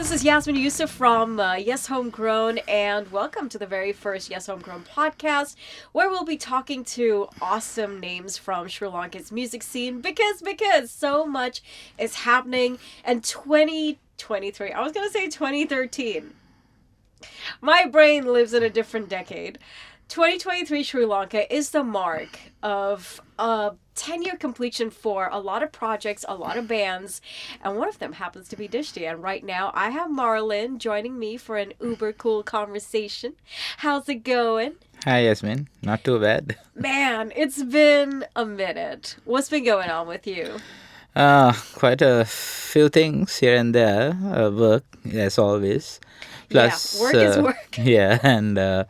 this is Yazmin Yousuf from Yes Homegrown, and welcome to the very first Yes Homegrown podcast, where we'll be talking to awesome names from Sri Lanka's music scene because so much is happening. And 2023, I was going to say 2013. My brain lives in a different decade. 2023 Sri Lanka is the mark of a 10-year completion for a lot of projects, a lot of bands, and one of them happens to be Dhishti. And right now I have Marlon joining me for an uber cool conversation. How's it going? Hi, Yasmin. Not too bad. Man, it's been a minute. What's been going on with you? Quite a few things here and there. Work, as always. Plus, work is work. Yeah, and a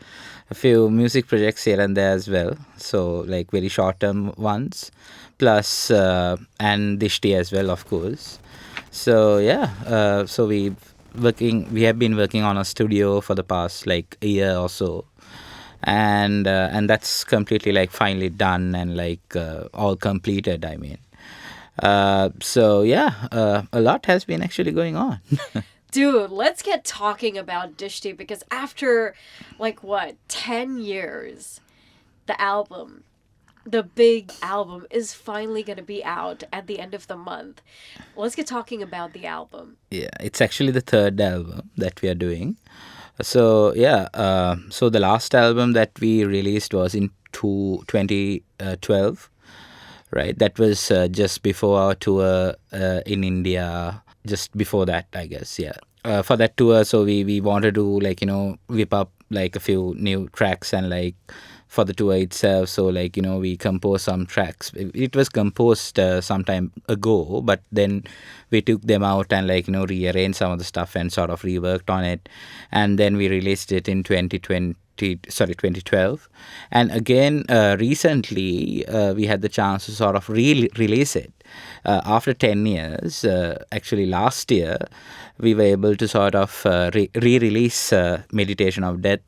few music projects here and there as well. So, like very short-term ones. Plus, and Dhishti as well, of course. So, yeah. So we have been working on a studio for the past like a year or so. And that's completely like finally done and like all completed, I mean. So yeah, a lot has been actually going on. Dude, let's get talking about Dhishti, because after, 10 years, the big album is finally going to be out at the end of the month. Let's get talking about the album. Yeah, it's actually the third album that we are doing. So yeah, so the last album that we released was in 2012. Right, that was just before our tour in India. Just before that, I guess. Yeah, for that tour, so we wanted to whip up like a few new tracks and like for the tour itself. So we composed some tracks. It was composed some time ago, but then we took them out and rearranged some of the stuff and sort of reworked on it, and then we released it in 2012. And again, recently we had the chance to sort of release it after 10 years. Actually, last year we were able to sort of re-release Meditation of Death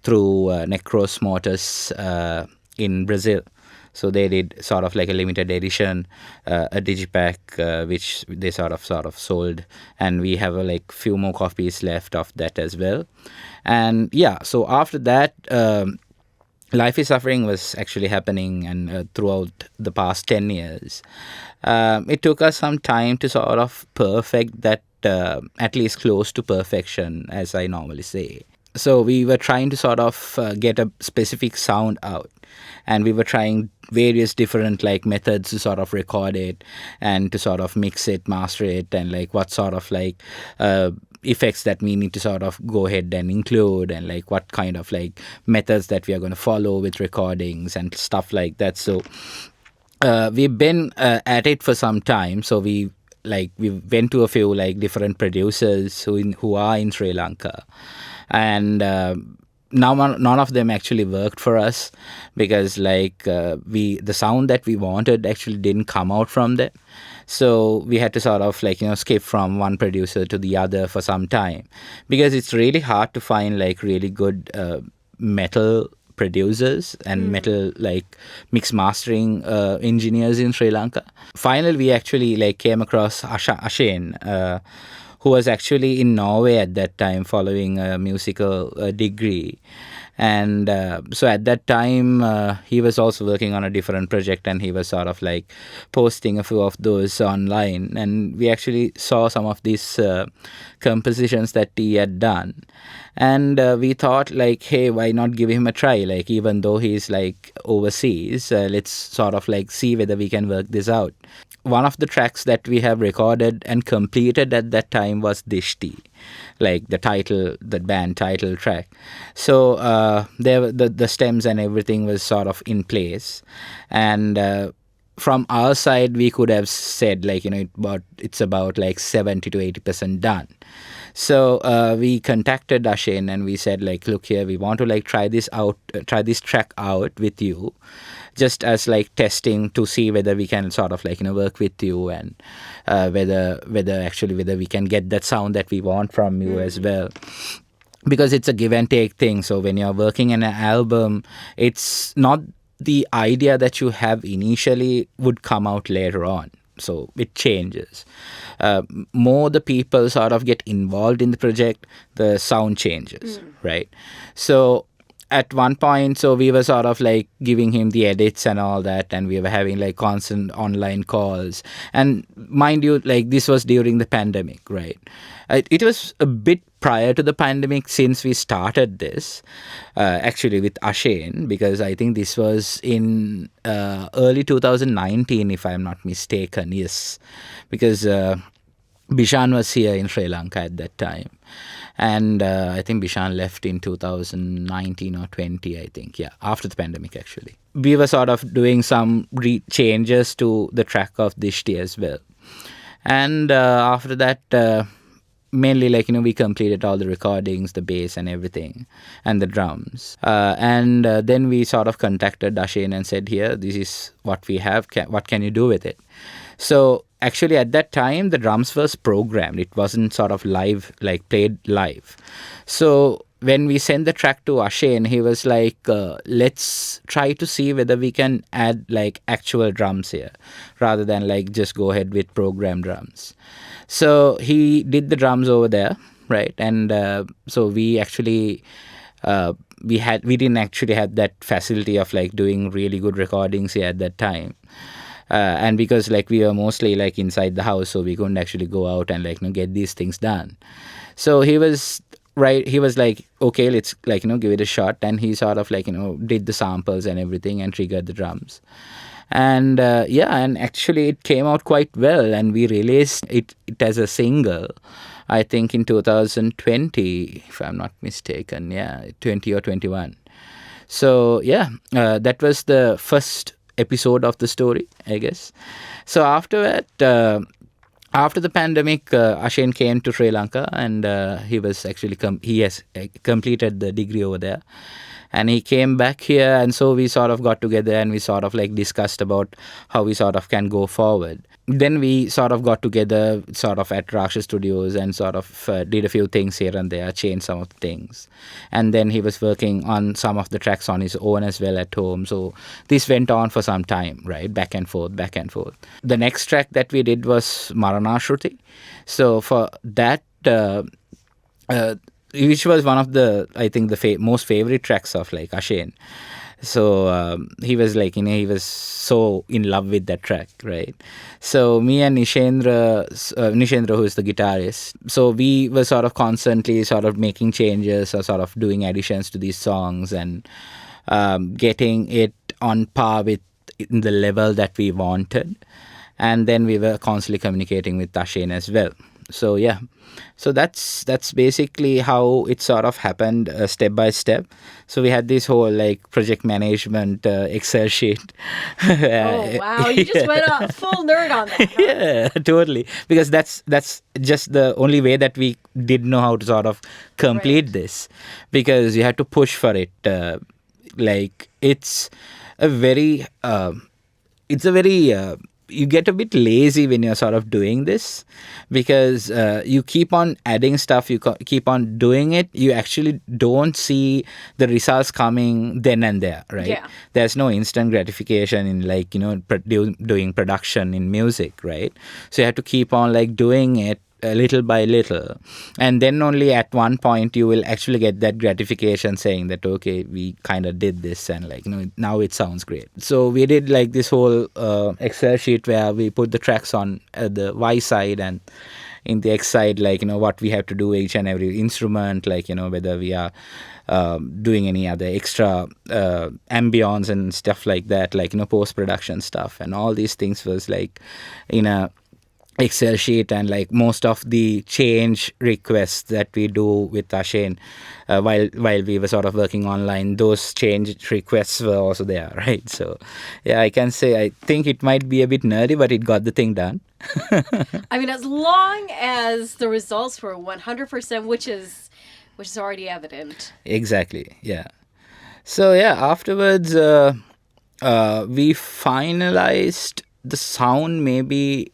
through Necros Mortis in Brazil. So they did sort of like a limited edition, a digipack, which they sort of sold, and we have few more copies left of that as well. And yeah, so after that, Life is Suffering was actually happening, and throughout the past 10 years, it took us some time to sort of perfect that, at least close to perfection, as I normally say. So we were trying to sort of get a specific sound out, and we were trying various different methods to sort of record it and to sort of mix it, master it, and what sort of effects that we need to sort of go ahead and include, and what kind of methods that we are going to follow with recordings and stuff like that. So we've been at it for some time. So we went to a few different producers who are in Sri Lanka, and now none of them actually worked for us, because the sound that we wanted actually didn't come out from them. So we had to sort of skip from one producer to the other for some time, because it's really hard to find really good metal producers and metal mix mastering engineers in Sri Lanka. Finally, we actually came across Ashane, who was actually in Norway at that time following a musical degree. And so at that time, he was also working on a different project, and he was sort of posting a few of those online. And we actually saw some of these compositions that he had done. And we thought hey, why not give him a try? Even though he's overseas, let's sort of see whether we can work this out. One of the tracks that we have recorded and completed at that time was Dhishti, the band title track. So the stems and everything was sort of in place, and from our side we could have said it's about 70 to 80% done. So we contacted Ashane and we said look here, we want to try this track out with you, just as testing to see whether we can sort of work with you, and whether we can get that sound that we want from you as well. Because it's a give and take thing. So when you're working in an album, it's not the idea that you have initially would come out later on. So it changes. More the people sort of get involved in the project, the sound changes, right? So at one point, so we were sort of like giving him the edits and all that, and we were having like constant online calls. And mind you, like this was during the pandemic, right? It was a bit prior to the pandemic since we started this, actually with Ashen, because I think this was in early 2019, if I'm not mistaken. Yes, because Bishan was here in Sri Lanka at that time. And I think Bishan left in 2019 or 20, I think. Yeah, after the pandemic, actually. We were sort of doing some changes to the track of Dhishti as well. And after that, mainly like, we completed all the recordings, the bass and everything, and the drums. And then we sort of contacted Dashin and said, here, this is what we have. What can you do with it? So actually at that time, the drums was programmed. It wasn't sort of live, like played live. So when we sent the track to Ashen, he was like, let's try to see whether we can add like actual drums here rather than like just go ahead with programmed drums. So he did the drums over there, right? And so we actually we didn't actually have that facility of like doing really good recordings here at that time. And because like we were mostly like inside the house, so we couldn't actually go out and like get these things done. So he was like, okay, let's like give it a shot. And he sort of like did the samples and everything and triggered the drums. And and actually it came out quite well, and we released it as a single, I think in 2020, if I'm not mistaken. 20 or 21. So that was the first episode of the story, I guess. So after that, after the pandemic, Ashen came to Sri Lanka, and he was actually he has completed the degree over there. And he came back here, and so we sort of got together and we sort of like discussed about how we sort of can go forward. Then we sort of got together sort of at Raksha Studios and sort of did a few things here and there, changed some of the things. And then he was working on some of the tracks on his own as well at home. So this went on for some time, right? Back and forth, back and forth. The next track that we did was Maranashruti. So for that, which was one of the, I think, the most favorite tracks of like Ashen. So he was like, he was so in love with that track, right? So me and Nishendra, who is the guitarist, so we were sort of constantly sort of making changes or sort of doing additions to these songs and getting it on par with the level that we wanted. And then we were constantly communicating with Ashen as well. So so that's basically how it sort of happened, step by step. So we had this whole like project management Excel sheet. Oh wow, you just went full nerd on that. Huh? Yeah, totally, because that's just the only way that we did know how to sort of complete this, because you had to push for it. Like it's a very you get a bit lazy when you're sort of doing this, because you keep on adding stuff, you keep on doing it, you actually don't see the results coming then and there, right? Yeah. There's no instant gratification in like doing production in music, right? So you have to keep on like doing it little by little, and then only at one point you will actually get that gratification saying that, okay, we kind of did this, and like now it sounds great. So we did like this whole Excel sheet where we put the tracks on the Y side, and in the X side, like what we have to do each and every instrument, like whether we are doing any other extra ambience and stuff like that, like post-production stuff, and all these things was like in a Excel sheet. And like most of the change requests that we do with Ashen while we were sort of working online, those change requests were also there, right? So I can say I think it might be a bit nerdy, but it got the thing done. I mean, as long as the results were 100%, which is already evident. Exactly. Yeah. So afterwards we finalized the sound maybe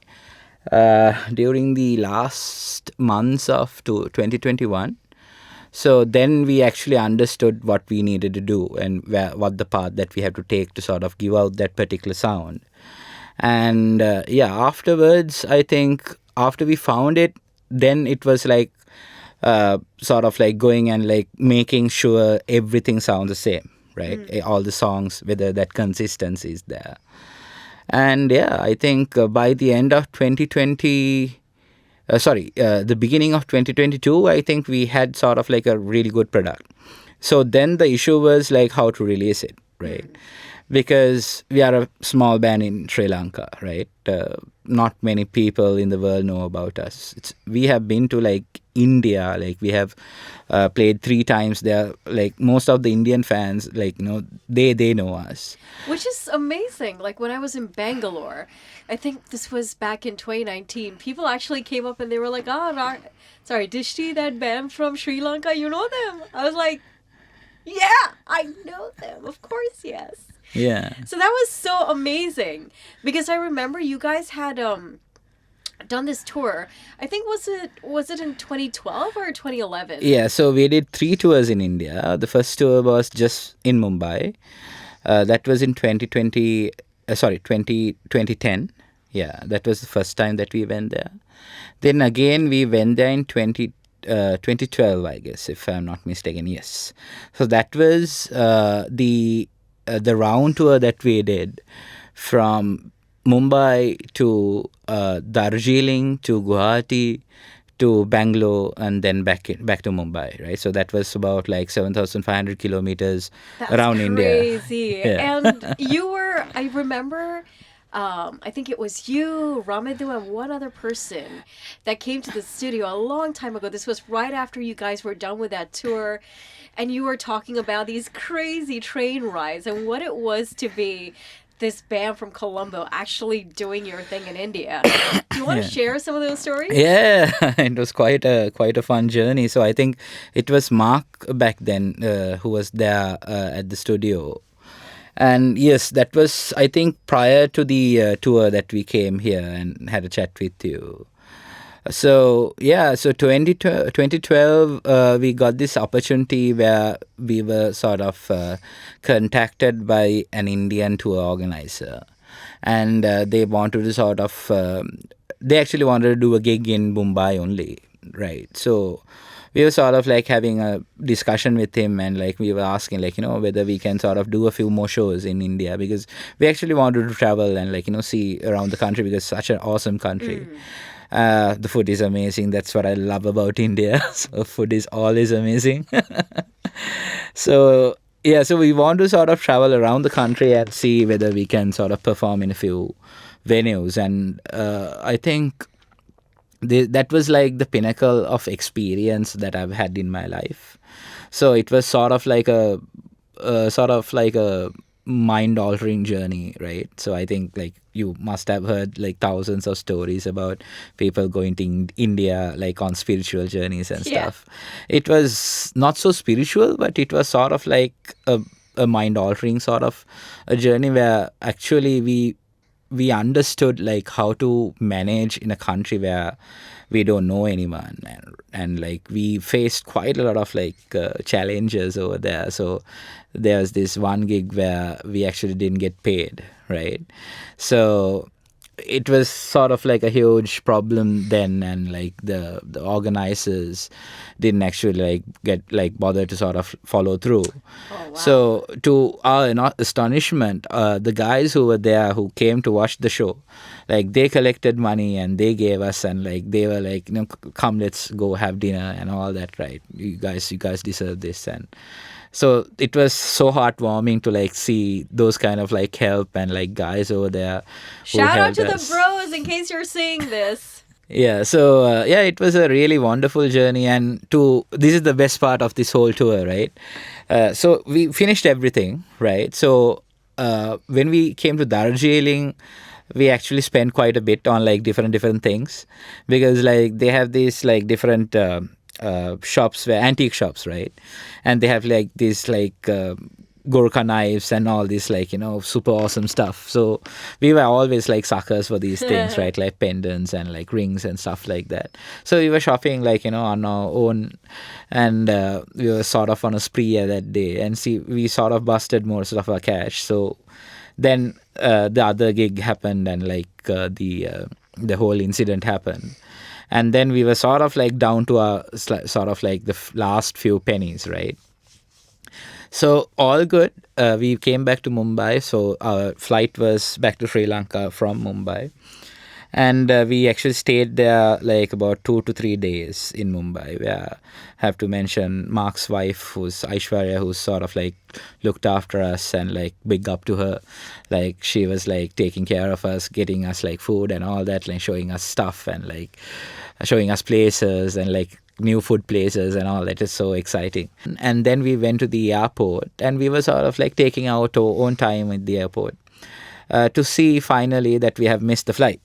during the last months of 2021. So then we actually understood what we needed to do and what the path that we have to take to sort of give out that particular sound. And yeah, afterwards, I think after we found it, then it was like sort of like going and like making sure everything sounds the same, right? All the songs, whether that consistency is there. And yeah, I think by the end of 2020, the beginning of 2022, I think we had sort of like a really good product. So then the issue was like how to release it, right? Because we are a small band in Sri Lanka, right? Not many people in the world know about us. We have been to like India, like we have played 3 times there. Like most of the Indian fans, like they know us. Which is amazing. Like when I was in Bangalore, I think this was back in 2019, people actually came up and they were like, sorry, Dhishti, that band from Sri Lanka, you know them? I was like, yeah, I know them. Of course, yes. Yeah. So that was so amazing because I remember you guys had done this tour. I think was it in 2012 or 2011? Yeah, so we did 3 tours in India. The first tour was just in Mumbai. That was in 2010. Yeah, that was the first time that we went there. Then again, we went there in 2012, I guess, if I'm not mistaken. Yes. So that was the round tour that we did from Mumbai to Darjeeling to Guwahati to Bangalore and then back to Mumbai, right? So that was about like 7,500 kilometers around India. Crazy. Yeah. And I remember, I think it was you, Ramadou, and one other person that came to the studio a long time ago. This was right after you guys were done with that tour. And you were talking about these crazy train rides and what it was to be this band from Colombo actually doing your thing in India. Do you want to share some of those stories? Yeah, it was quite a fun journey. So I think it was Mark back then who was there at the studio. And yes, that was, I think, prior to the tour that we came here and had a chat with you. So yeah, so 2012, we got this opportunity where we were sort of contacted by an Indian tour organizer, and they wanted to sort of they actually wanted to do a gig in Mumbai only, right? So we were sort of like having a discussion with him, and like we were asking like whether we can sort of do a few more shows in India, because we actually wanted to travel and like see around the country, because it's such an awesome country. The food is amazing. That's what I love about India. So food is always amazing. So yeah, so we want to sort of travel around the country and see whether we can sort of perform in a few venues. And I think that was like the pinnacle of experience that I've had in my life. So it was sort of like a mind-altering journey, right? So I think like you must have heard like thousands of stories about people going to India like on spiritual journeys and stuff. It was not so spiritual, but it was sort of like a mind-altering sort of a journey where actually we understood like how to manage in a country where we don't know anyone, and like we faced quite a lot of like challenges over there. So there's this one gig where we actually didn't get paid, right? So it was sort of like a huge problem then, and like the organizers didn't actually like get like bother to sort of follow through. Oh, wow. So to our astonishment, the guys who were there who came to watch the show, like they collected money and they gave us, and like they were like, come, let's go have dinner and all that, right? You guys deserve this. And so it was so heartwarming to like see those kind of like help and like guys over there. Shout out to the bros in case you're seeing this. Yeah, so yeah, it was a really wonderful journey, and this is the best part of this whole tour, right? So we finished everything, right? So when we came to Darjeeling, we actually spent quite a bit on like different things, because like they have these like different shops, where antique shops, right? And they have like these like Gorkha knives and all this like super awesome stuff. So we were always like suckers for these things, right? Like pendants and like rings and stuff like that. So we were shopping like on our own, and we were sort of on a spree that day, and we sort of busted most of our cash. So Then the other gig happened, and like the whole incident happened. And then we were sort of like down to our sort of like the last few pennies, right? So all good. We came back to Mumbai. So our flight was back to Sri Lanka from Mumbai. And we actually stayed there like about 2 to 3 days in Mumbai. I have to mention Mark's wife, who's Aishwarya, who's sort of like looked after us, and like big up to her. Like she was like taking care of us, getting us like food and all that, like showing us stuff and like showing us places and like new food places and all that. Is so exciting. And then we went to the airport, and we were sort of like taking our own time at the airport to see finally that we have missed the flight.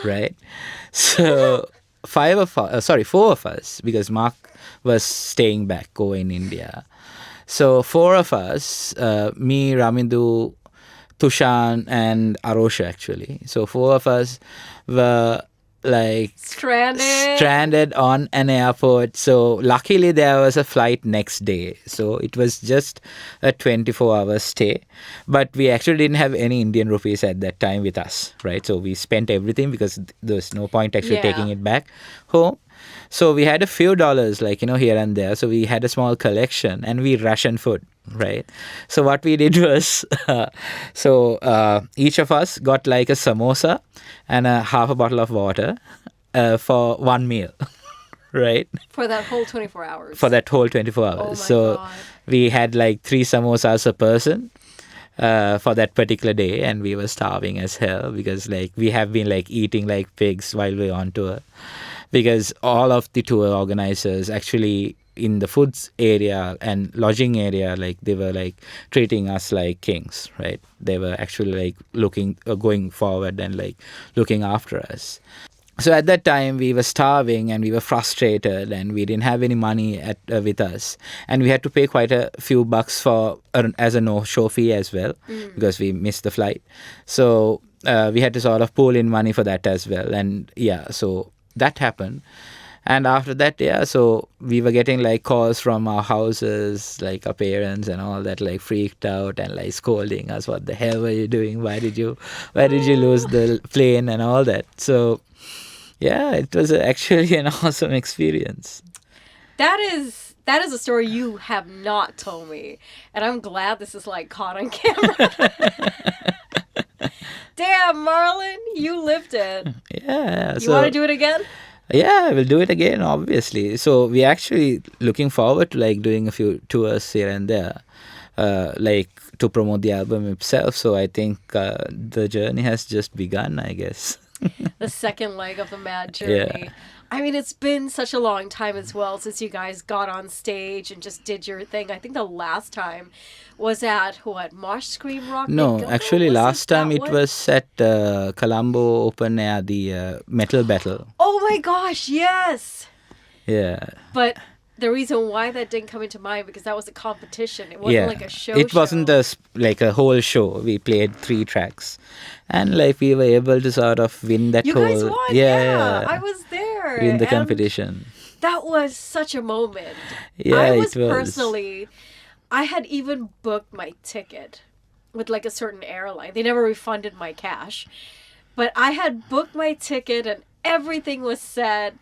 Right? So 4 of us, because Mark was staying back over in India. So 4 of us, me, Ramindu, Tushan and Arosha actually. So 4 of us were like stranded on an airport. So luckily there was a flight next day, so it was just a 24-hour stay, but we actually didn't have any Indian rupees at that time with us, right? So we spent everything because there was no point actually taking it back home. So we had a few dollars, like, here and there. So we had a small collection, and we rationed food, right? So what we did was, each of us got like a samosa and half a bottle of water for one meal, right? For that whole 24 hours. For that whole 24 hours. Oh my God. We had like 3 samosas a person for that particular day, and we were starving as hell because like we have been like eating like pigs while we were on tour. Because all of the tour organizers actually in the foods area and lodging area, like they were like treating us like kings, right? They were actually like going forward and like looking after us. So at that time we were starving and we were frustrated and we didn't have any money with us, and we had to pay quite a few bucks for as a no-show fee as well because we missed the flight. So we had to sort of pull in money for that as well, and so that happened. And after that, so we were getting like calls from our houses, like our parents and all that, like freaked out and like scolding us. What the hell were you doing? Why did you lose the plane and all that? So it was actually an awesome experience. That is a story you have not told me, and I'm glad this is like caught on camera. Damn, Marlon, you lived it. Yeah. You want to do it again? Yeah, we'll do it again, obviously. So we're actually looking forward to like doing a few tours here and there, like to promote the album itself. So I think the journey has just begun, I guess. The second leg of the mad journey. Yeah. I mean, it's been such a long time as well since you guys got on stage and just did your thing. I think the last time was at, Marsh Scream Rock? No, actually last time it was at Colombo Open Air, the Metal Battle. Oh my gosh, yes! Yeah. But the reason why that didn't come into mind, because that was a competition. It wasn't like a show. It wasn't like a whole show. We played 3 tracks. And like we were able to sort of win that you whole... guys won, yeah. I was there. Win the competition. That was such a moment. Yeah, I was it was. Personally, I had even booked my ticket with like a certain airline. They never refunded my cash. But I had booked my ticket and everything was set.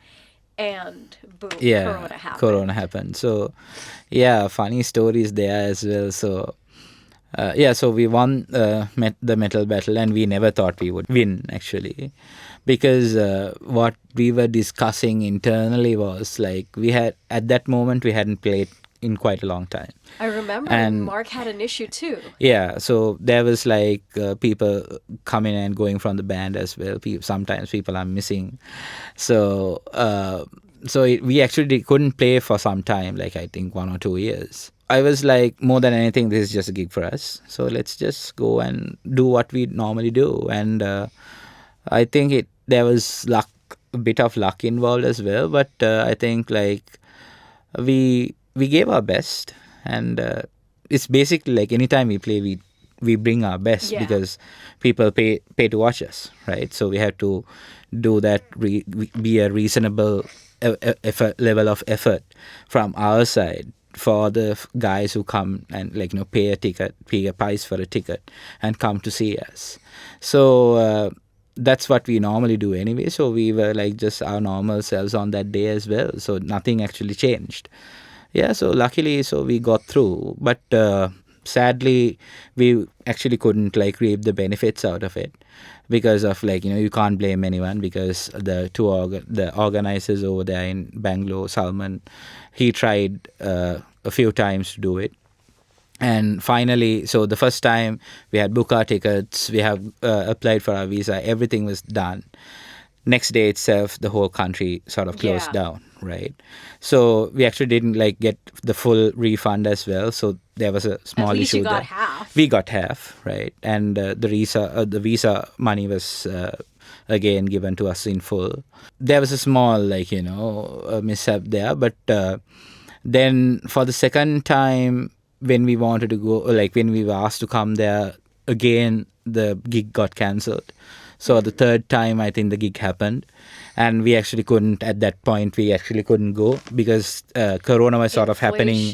And boom, Corona happened. So, funny stories there as well. So, so we won the metal battle, and we never thought we would win, actually. Because what we were discussing internally was, like, at that moment, we hadn't played in quite a long time. I remember Mark had an issue too. Yeah, so there was like people coming and going from the band as well. Sometimes people are missing. So we actually couldn't play for some time, like I think 1 or 2 years. I was like, more than anything, this is just a gig for us. So let's just go and do what we normally do. And I think there was a bit of luck involved as well. But I think like we gave our best, and it's basically like anytime we play, we bring our best because people pay to watch us, right? So we have to do that, be a reasonable level of effort from our side for the guys who come and like pay a price for a ticket and come to see us. So that's what we normally do anyway. So we were like just our normal selves on that day as well. So nothing actually changed. Yeah, so luckily, so we got through. But sadly, we actually couldn't like reap the benefits out of it because of like, you can't blame anyone, because the organizers over there in Bangalore, Salman, he tried a few times to do it. And finally, so the first time we had booked our tickets, we have applied for our visa, everything was done. Next day itself, the whole country sort of closed down, right? So we actually didn't like get the full refund as well. So there was a small At least issue you got there. half. We got half, right? And the visa money was again given to us in full. There was a small like a mishap there, but then for the second time, when we wanted to go, like when we were asked to come there again, the gig got cancelled. So the third time, I think the gig happened, and we actually couldn't. At that point, we actually couldn't go because Corona was sort of happening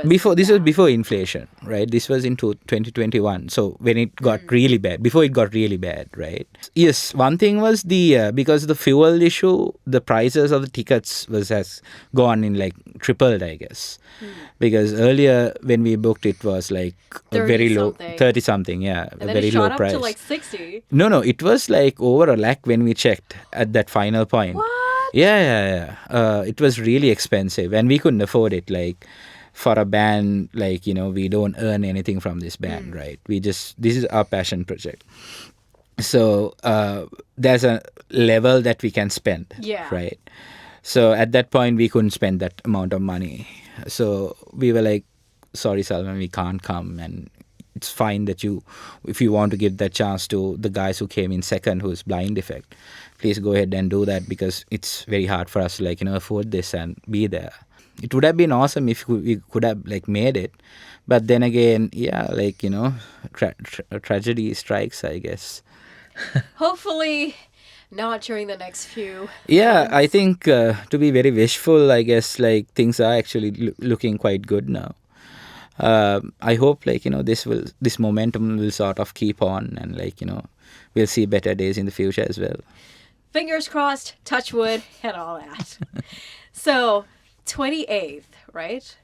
before. This was before inflation, right? This was in 2021. So when it got really bad, before it got really bad, right? Yes, one thing was because of the fuel issue, the prices of the tickets has gone in like tripled, I guess. Because earlier when we booked, it was like a very low, 30 something, yeah, and a then very it shot low up price. to like 60. No, it was like over a lakh when we checked at that final point. What? Yeah. It was really expensive, and we couldn't afford it. Like for a band, like we don't earn anything from this band, right? This is our passion project. So there's a level that we can spend, right? So at that point, we couldn't spend that amount of money. So we were like, sorry, Salman, we can't come. And it's fine that if you want to give that chance to the guys who came in second, who's Blind Effect, please go ahead and do that, because it's very hard for us to like, afford this and be there. It would have been awesome if we could have like made it. But then again, yeah, like, tragedy strikes, I guess. Hopefully not during the next few months. I think to be very wishful, I guess like things are actually looking quite good now. I hope like this momentum will sort of keep on, and like we'll see better days in the future as well. Fingers crossed, touch wood, and all that. So 28th, right?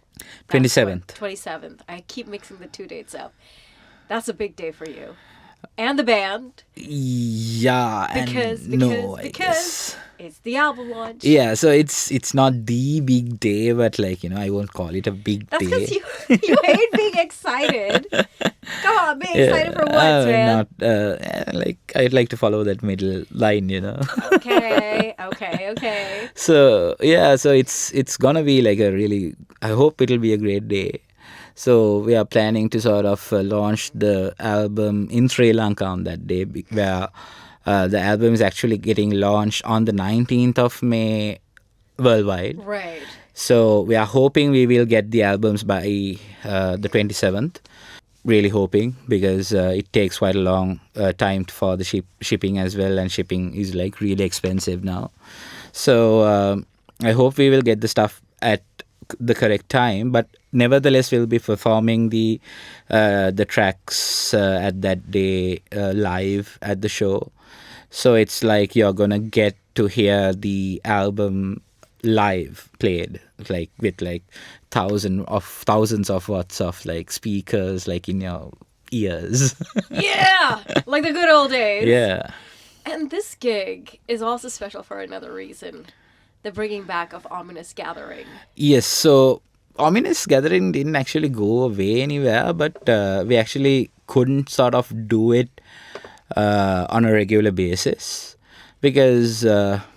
27th. 27th. I keep mixing the two dates up. That's a big day for you. And the band. Yeah, because it's the album launch. Yeah, so it's not the big day, but like I won't call it a big day. That's because you hate being excited. Come on, be excited for once, man. Not like I'd like to follow that middle line, Okay. So yeah, so it's gonna be like I hope it'll be a great day. So we are planning to sort of launch the album in Sri Lanka on that day, where the album is actually getting launched on the 19th of May worldwide. Right. So we are hoping we will get the albums by the 27th. Really hoping, because it takes quite a long time for the shipping as well, and shipping is like really expensive now. So I hope we will get the stuff at the correct time, but nevertheless we'll be performing the tracks at that day live at the show. So it's like you're gonna get to hear the album live played, like with like thousands of watts of like speakers like in your ears. Yeah, like the good old days. Yeah. And this gig is also special for another reason. The bringing back of Ominous Gathering. Yes, so Ominous Gathering didn't actually go away anywhere, but we actually couldn't sort of do it on a regular basis, because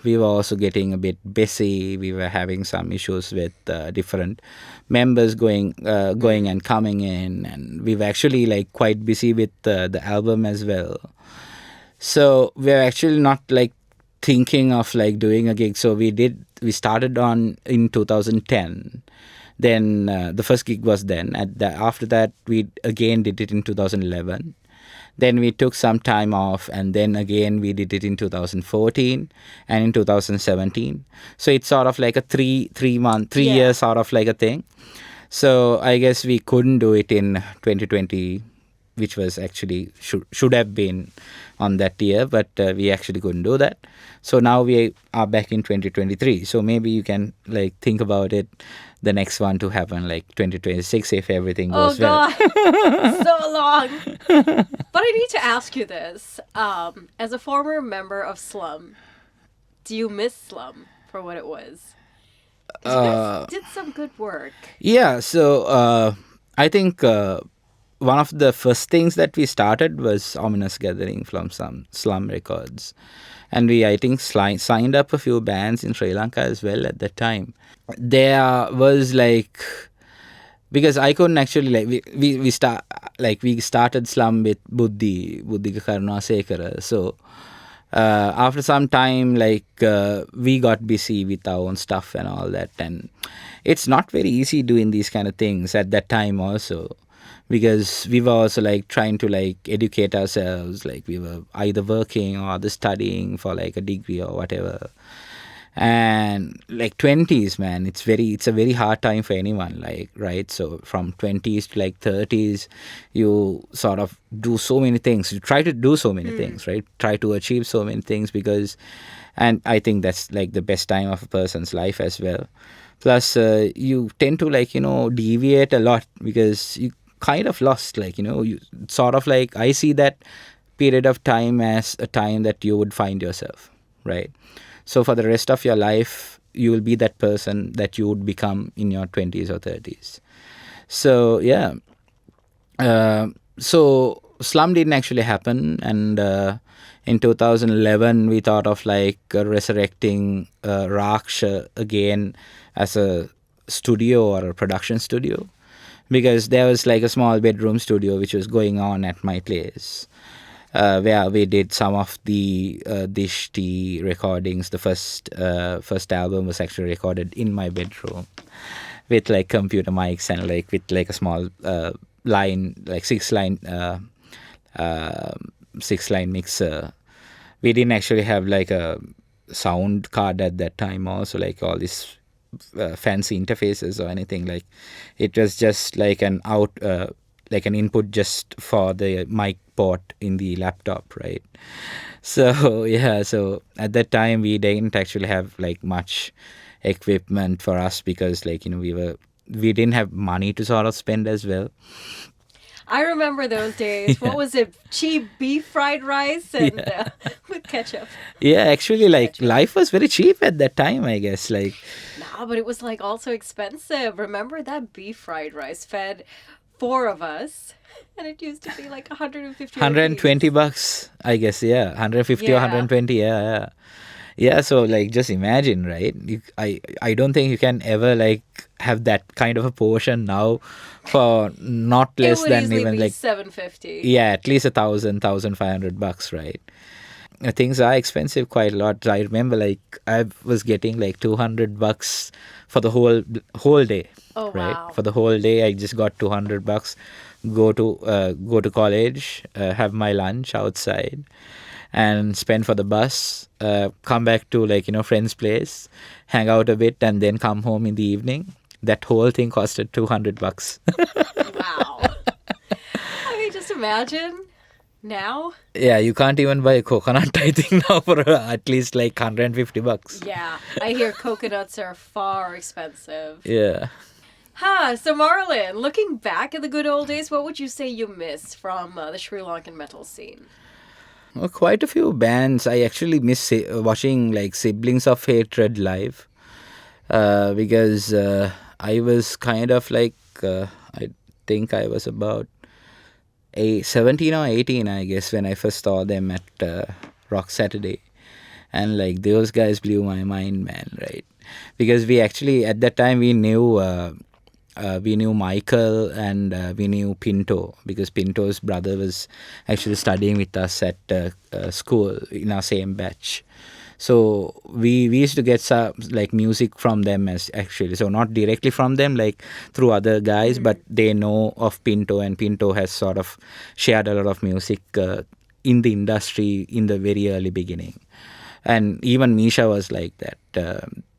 we were also getting a bit busy. We were having some issues with different members going and coming in, and we were actually like quite busy with the album as well. So we're actually not like thinking of like doing a gig. So we started in 2010. Then the first gig was then. After that, we again did it in 2011. Then we took some time off, and then again we did it in 2014 and in 2017. So it's sort of like a 3 year sort of like a thing. So I guess we couldn't do it in 2020, which was actually should have been on that year, but we actually couldn't do that. So now we are back in 2023. So maybe you can like think about it, the next one to happen like 2026 if everything Oh goes well. God, so long. But I need to ask you this: as a former member of Slum, do you miss Slum for what it was? 'Cause you guys did some good work. Yeah, so I think one of the first things that we started was Ominous Gathering from some Slum Records. And we, I think, signed up a few bands in Sri Lanka as well at that time. There was like, because I couldn't actually like we started Slum with Buddhika Karunasekara. So after some time, like we got busy with our own stuff and all that, and it's not very easy doing these kind of things at that time also, because we were also like trying to like educate ourselves, like we were either working or other studying for like a degree or whatever. And like 20s, man, it's a very hard time for anyone, like, right? So from 20s to like 30s, you sort of do so many things, you try to do so many things, right? Try to achieve so many things, because, and I think that's like the best time of a person's life as well. Plus you tend to like, deviate a lot, because you kind of lost, like, you sort of like, I see that period of time as a time that you would find yourself, right? So for the rest of your life, you will be that person that you would become in your 20s or 30s. So, yeah. So Slum didn't actually happen. And in 2011, we thought of like resurrecting Raksha again as a studio or a production studio. Because there was like a small bedroom studio which was going on at my place. Where we did some of the Dhishti recordings. The first album was actually recorded in my bedroom with like computer mics and like with like a small line, like six line mixer. We didn't actually have like a sound card at that time, also like all these fancy interfaces or anything. Like it was just like an like an input just for the mic port in the laptop, right? So yeah, so at that time we didn't actually have like much equipment for us, because like we didn't have money to sort of spend as well. I remember those days. What was it? Cheap beef fried rice and with ketchup. Yeah, actually, like life was very cheap at that time, I guess. Like, nah, but it was like also expensive. Remember that beef fried rice fed 4 of us, and it used to be like 150 120 bucks, I guess. Yeah, 150 or 120. Yeah. So like, just imagine, right? I don't think you can ever like have that kind of a portion now for not less than even like $750. Yeah, at least 1,500 bucks, right? Things are expensive quite a lot. I remember like I was getting like 200 bucks for the whole day. Oh, right? Wow. For the whole day, I just got 200 bucks. Go to college, have my lunch outside, and spend for the bus. Come back to like friend's place, hang out a bit, and then come home in the evening. That whole thing costed 200 bucks. Wow. I mean, just imagine now. Yeah, you can't even buy a coconut, I think, now for at least like 150 bucks. Yeah, I hear coconuts are far expensive. Yeah. So Marlon, looking back at the good old days, what would you say you miss from the Sri Lankan metal scene? Well, quite a few bands. I actually miss watching like Siblings of Hatred live, because I was kind of like, I think I was about 17 or 18, I guess, when I first saw them at Rock Saturday. And like those guys blew my mind, man, right? Because we actually, at that time, we knew Michael, and we knew Pinto, because Pinto's brother was actually studying with us at school in our same batch. So we used to get some like music from them, as actually, so not directly from them, like through other guys, but they know of Pinto, and Pinto has sort of shared a lot of music in the industry in the very early beginning. And even Misha was like that.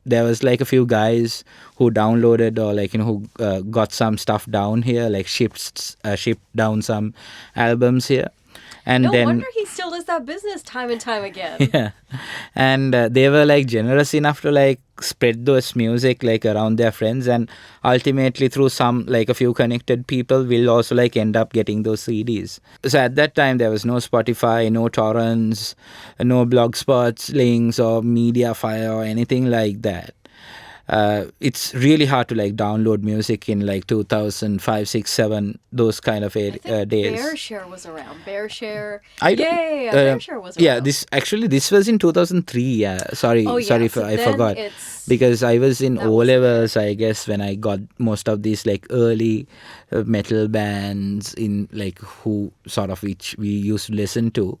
there was like a few guys who downloaded or like who got some stuff down here, like shipped down some albums here, and No then wonder he still does that business time and time again. yeah, and they were like generous enough to like spread those music like around their friends, and ultimately through some like a few connected people will also like end up getting those CDs. So at that time there was no Spotify, no torrents, no Blogspots links or Mediafire or anything like that. It's really hard to like download music in like 2005, 6, 7, those kind of I think days. Bearshare was around. Bearshare. I don't- Yeah, Bearshare was around. Yeah, this was in 2003. Yeah, sorry, Oh, yeah. sorry, So I then forgot it's- because I was in that O was levels, I guess, when I got most of these like early metal bands in like who sort of which we used to listen to.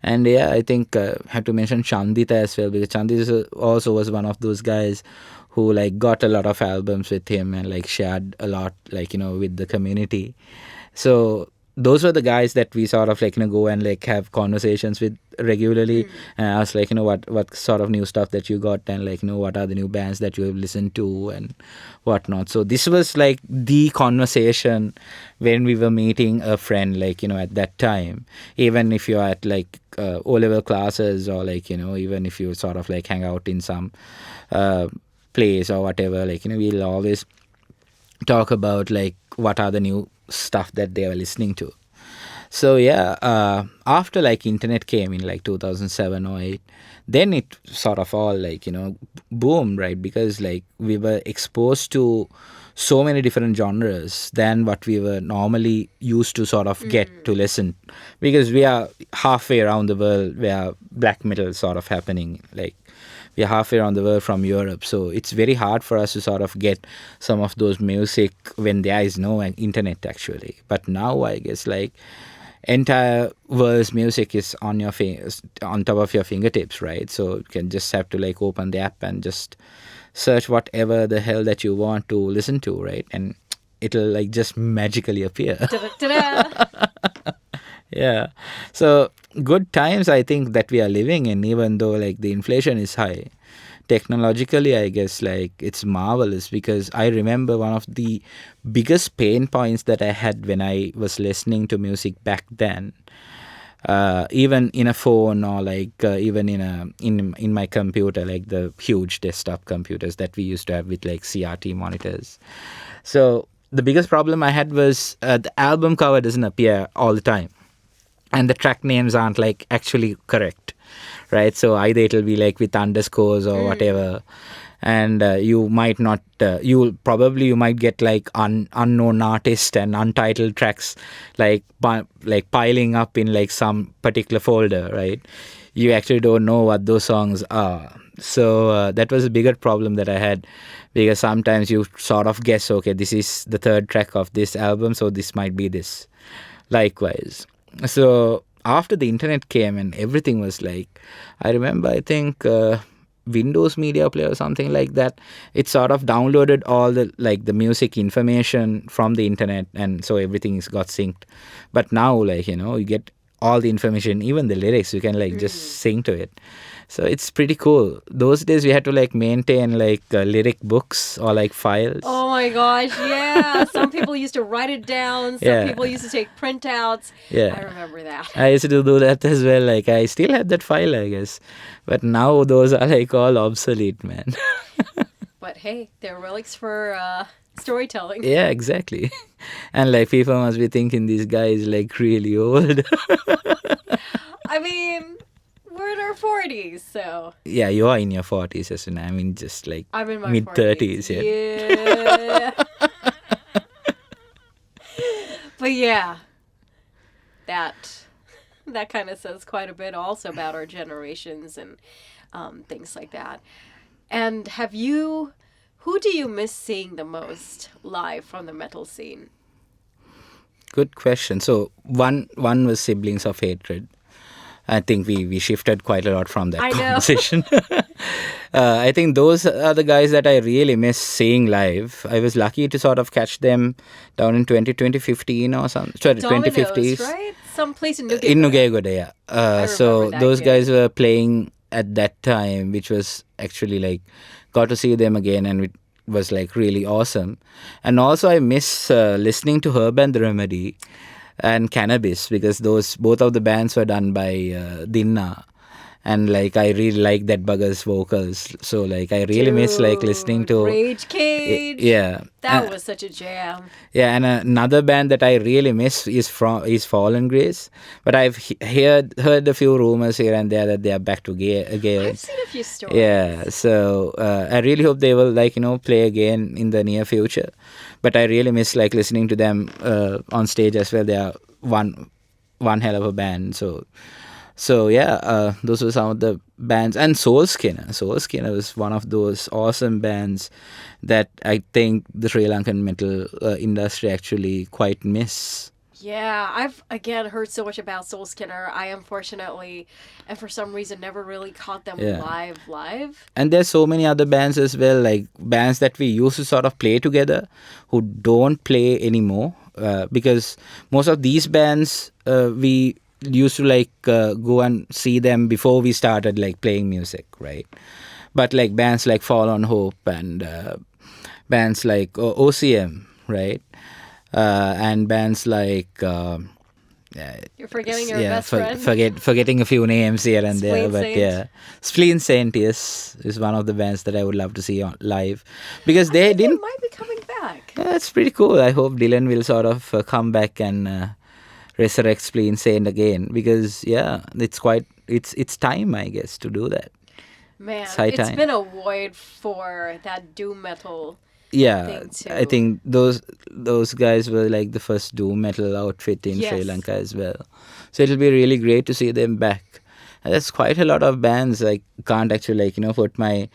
And yeah, I think have to mention Chandita as well, because Chandita also was one of those guys who like got a lot of albums with him and like shared a lot like with the community. So those were the guys that we sort of like go and like have conversations with regularly, and ask like what sort of new stuff that you got, and like what are the new bands that you have listened to and whatnot. So this was like the conversation when we were meeting a friend, like at that time, even if you're at like O level classes, or like even if you sort of like hang out in some place or whatever, like we'll always talk about like what are the new stuff that they were listening to. So yeah, after like internet came in like 2007 or 8, then it sort of all like boomed, right? Because like we were exposed to so many different genres than what we were normally used to sort of get to listen, because we are halfway around the world where black metal is sort of happening. Like we are halfway around the world from Europe, so it's very hard for us to sort of get some of those music when there is no internet actually. But now I guess like entire world's music is on your on top of your fingertips, right? So you can just have to like open the app and just search whatever the hell that you want to listen to, right? And it'll like just magically appear. Ta-da. Yeah. So good times I think that we are living in, even though like the inflation is high. Technologically, I guess like it's marvelous, because I remember one of the biggest pain points that I had when I was listening to music back then, even in a phone or like even in my computer, like the huge desktop computers that we used to have with like CRT monitors. So the biggest problem I had was the album cover doesn't appear all the time, and the track names aren't like actually correct, right? So either it'll be like with underscores or whatever, and you might not you might get like unknown artist and untitled tracks like piling up in like some particular folder, right? You actually don't know what those songs are. So that was a bigger problem that I had, because sometimes you sort of guess, okay, this is the third track of this album, so this might be this. Likewise. So after the internet came and everything was like, I remember, I think Windows Media Player or something like that, it sort of downloaded all the like the music information from the internet, and so everything is got synced. But now like you get all the information, even the lyrics, you can like just sing to it. So it's pretty cool. Those days we had to like maintain like lyric books or like files. Oh my gosh, yeah. Some people used to write it down. Some people used to take printouts. Yeah. I remember that. I used to do that as well. Like I still have that file, I guess. But now those are like all obsolete, man. But hey, they're relics for storytelling. Yeah, exactly. And like people must be thinking this guy is like really old. I mean, we're in our 40s, so. Yeah, you are in your 40s, isn't it? I mean, just like I'm in my mid-30s. Yeah. But yeah, that kind of says quite a bit also about our generations and things like that. And who do you miss seeing the most live from the metal scene? Good question. So one was Siblings of Hatred. I think we shifted quite a lot from that conversation. I think those are the guys that I really miss seeing live. I was lucky to sort of catch them down in 2015 or something. Sorry, 2050s. Right? Some place in Nugget. In Nugegoda, yeah. So that those gig. guys were playing at that time, which was actually like got to see them again, and it was like really awesome. And also I miss listening to Herb and the Remedy and Cannabis, because those both of the bands were done by Dinna, and like I really like that bugger's vocals. So like I really miss like listening to Rage Cage. yeah. That was such a jam. Yeah, and another band that I really miss is Fallen Grace, but I've heard a few rumors here and there that they are back again. I've seen a few stories. Yeah, so I really hope they will like play again in the near future. But I really miss like listening to them on stage as well. They are one hell of a band. So yeah, those were some of the bands. And Soul Skinner was one of those awesome bands that I think the Sri Lankan metal industry actually quite miss. Yeah, I've again heard so much about Soul Skinner. I unfortunately, and for some reason, never really caught them live. And there's so many other bands as well, like bands that we used to sort of play together who don't play anymore, because most of these bands we used to like go and see them before we started like playing music, right? But like bands like Fall on Hope and bands like OCM, right? And bands like you're forgetting your best friend. Forgetting a few names here and there, Spleen but Saint. yeah, Spleen Saint is one of the bands that I would love to see on live, because they didn't. Might be coming back. Yeah, it's pretty cool. I hope Dylan will sort of come back and resurrect Spleen Saint again, because yeah, it's time, I guess, to do that. Man, it's time. Been a void for that doom metal. Yeah, I think those guys were like the first doom metal outfit in Sri Lanka as well. So it'll be really great to see them back. And there's quite a lot of bands. I can't actually like put my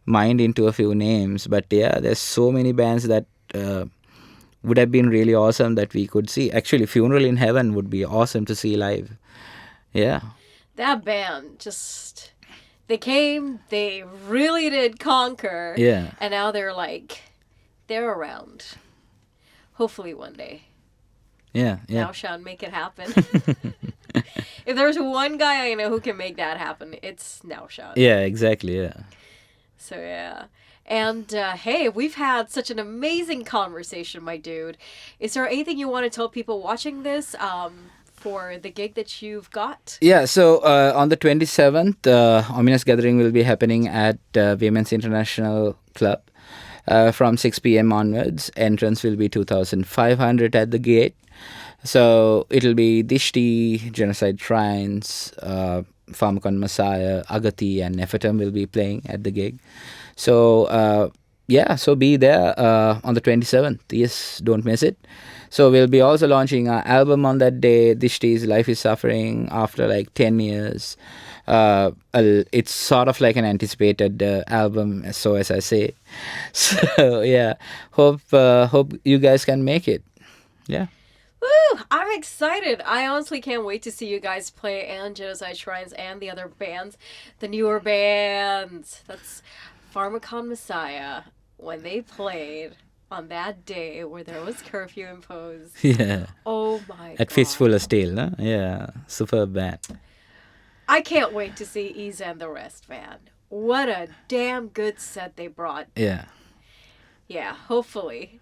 mind into a few names, but yeah, there's so many bands that would have been really awesome that we could see. Actually, Funeral in Heaven would be awesome to see live. Yeah. That band just, they came, they really did conquer. Yeah. And now they're around. Hopefully one day. Yeah. Now, Sean, make it happen. If there's one guy I know who can make that happen, it's now Sean. Yeah, exactly, yeah. So, yeah. And, hey, we've had such an amazing conversation, my dude. Is there anything you want to tell people watching this for the gig that you've got? Yeah, so on the 27th, Ominous Gathering will be happening at Women's International Club from 6 p.m. onwards. Entrance will be 2,500 at the gate. So it'll be Dhishti, Genocide Shrines, Pharmacon Messiah, Agati, and Nephilim will be playing at the gig. So, so be there on the 27th. Yes, don't miss it. So we'll be also launching our album on that day, Dhishti's Life is Suffering, after like 10 years. It's sort of like an anticipated album, so as I say. So, yeah, hope you guys can make it. Yeah. Woo! I'm excited. I honestly can't wait to see you guys play and Genocide Shrines and the other bands, the newer bands. That's Pharmacon Messiah, when they played on that day where there was curfew imposed. Yeah. Oh my God. At Fistful of Steel, no? Yeah. Superb band. I can't wait to see Isa and the rest, man. What a damn good set they brought. Yeah. Yeah, hopefully.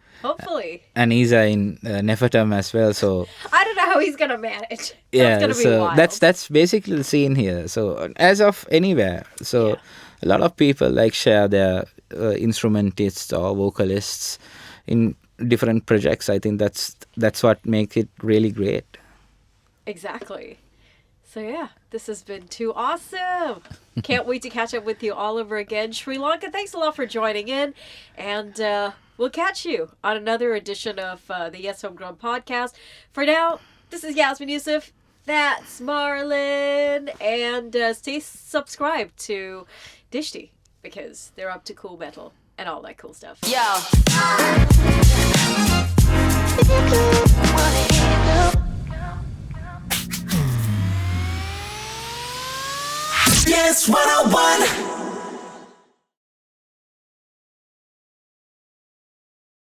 And Isa in Nephilim as well, so I don't know how he's gonna manage. Yeah, gonna be so wild. that's basically the scene here. So as of anywhere, so a lot of people like share their instrumentists or vocalists in different projects. I think that's what makes it really great. Exactly. So yeah, this has been too awesome. Can't wait to catch up with you all over again. Sri Lanka, thanks a lot for joining in. And we'll catch you on another edition of the Yes Homegrown podcast. For now, this is Yazmin Yousuf. That's Marlon. And stay subscribed to Dhishti, because they're up to cool metal and all that cool stuff. Yo. Yes, 101.